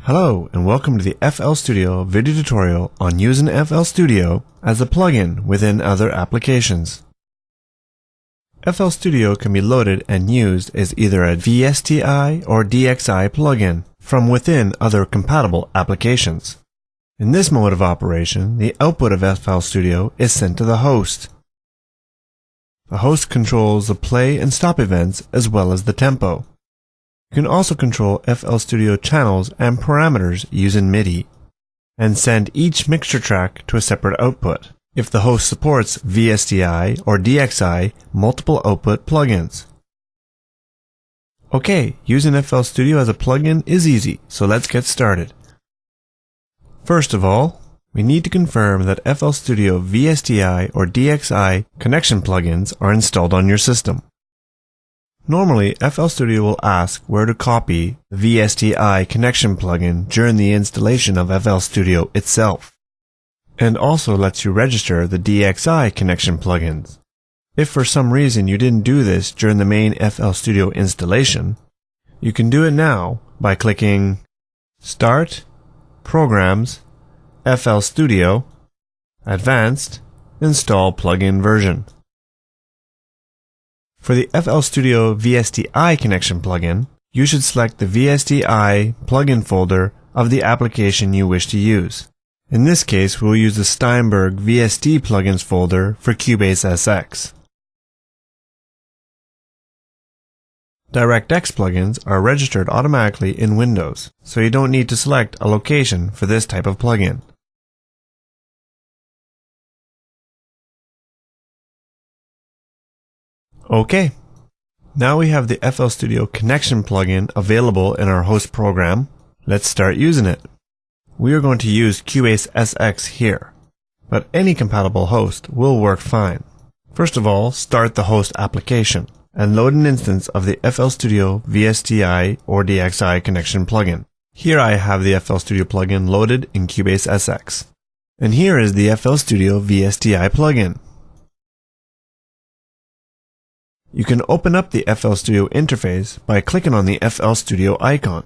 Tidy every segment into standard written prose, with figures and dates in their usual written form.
Hello and welcome to the FL Studio video tutorial on using FL Studio as a plugin within other applications. FL Studio can be loaded and used as either a VSTI or DXI plugin from within other compatible applications. In this mode of operation, the output of FL Studio is sent to the host. The host controls the play and stop events as well as the tempo. You can also control FL Studio channels and parameters using MIDI, and send each mixture track to a separate output, if the host supports VSTI or DXI multiple output plugins. Okay, using FL Studio as a plugin is easy, so let's get started. First of all, we need to confirm that FL Studio VSTI or DXI connection plugins are installed on your system. Normally, FL Studio will ask where to copy the VSTI connection plugin during the installation of FL Studio itself, and also lets you register the DXI connection plugins. If for some reason you didn't do this during the main FL Studio installation, you can do it now by clicking Start, Programs, FL Studio, Advanced, Install Plugin Version. For the FL Studio VSTI connection plugin, you should select the VSTI plugin folder of the application you wish to use. In this case, we'll use the Steinberg VST plugins folder for Cubase SX. DirectX plugins are registered automatically in Windows, so you don't need to select a location for this type of plugin. Okay, now we have the FL Studio connection plugin available in our host program. Let's start using it. We are going to use Cubase SX here, but any compatible host will work fine. First of all, start the host application and load an instance of the FL Studio VSTI or DXI connection plugin. Here I have the FL Studio plugin loaded in Cubase SX. And here is the FL Studio VSTI plugin. You can open up the FL Studio interface by clicking on the FL Studio icon.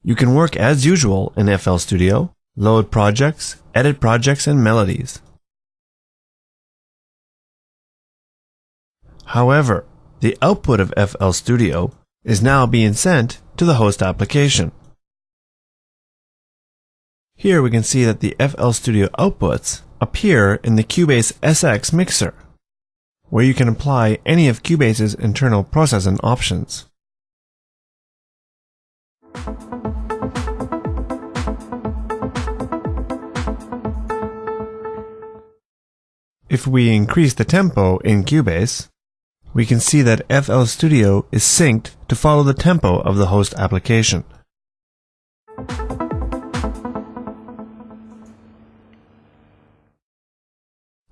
You can work as usual in FL Studio, load projects, edit projects and melodies. However, the output of FL Studio is now being sent to the host application. Here we can see that the FL Studio outputs appear in the Cubase SX mixer, where you can apply any of Cubase's internal processing options. If we increase the tempo in Cubase, we can see that FL Studio is synced to follow the tempo of the host application.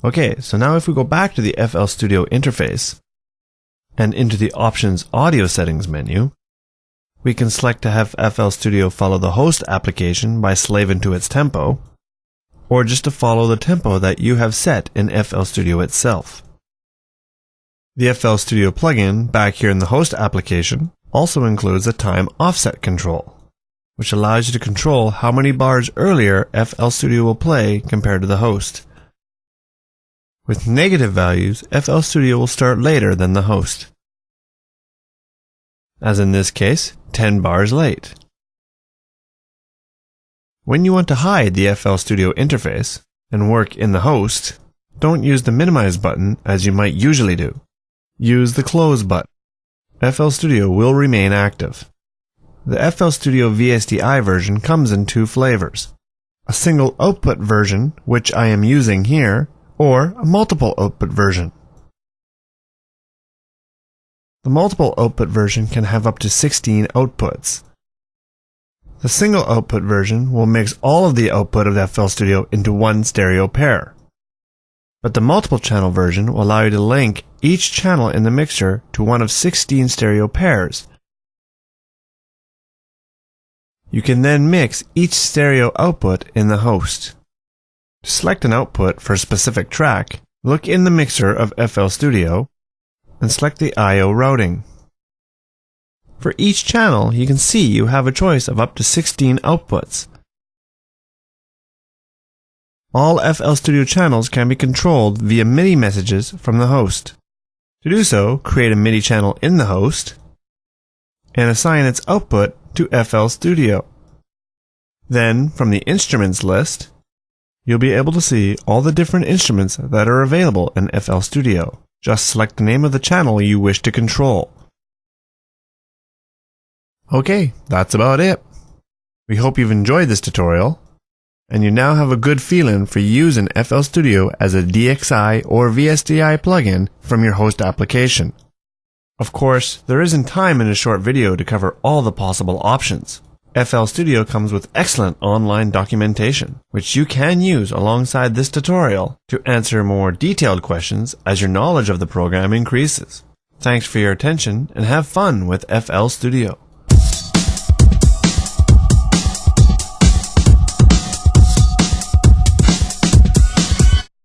Okay, so now if we go back to the FL Studio interface and into the Options Audio Settings menu, we can select to have FL Studio follow the host application by slaving to its tempo, or just to follow the tempo that you have set in FL Studio itself. The FL Studio plugin back here in the host application also includes a time offset control, which allows you to control how many bars earlier FL Studio will play compared to the host. With negative values, FL Studio will start later than the host, as in this case, 10 bars late. When you want to hide the FL Studio interface and work in the host, don't use the minimize button as you might usually do. Use the close button. FL Studio will remain active. The FL Studio VSTI version comes in two flavors: a single output version, which I am using here, or a multiple output version. The multiple output version can have up to 16 outputs. The single output version will mix all of the output of FL Studio into one stereo pair. But the multiple channel version will allow you to link each channel in the mixer to one of 16 stereo pairs. You can then mix each stereo output in the host. To select an output for a specific track, look in the mixer of FL Studio and select the I/O routing. For each channel, you can see you have a choice of up to 16 outputs. All FL Studio channels can be controlled via MIDI messages from the host. To do so, create a MIDI channel in the host and assign its output to FL Studio. Then, from the instruments list, you'll be able to see all the different instruments that are available in FL Studio. Just select the name of the channel you wish to control. Okay, that's about it. We hope you've enjoyed this tutorial, and you now have a good feeling for using FL Studio as a DXI or VSTI plugin from your host application. Of course, there isn't time in a short video to cover all the possible options. FL Studio comes with excellent online documentation, which you can use alongside this tutorial to answer more detailed questions as your knowledge of the program increases. Thanks for your attention and have fun with FL Studio.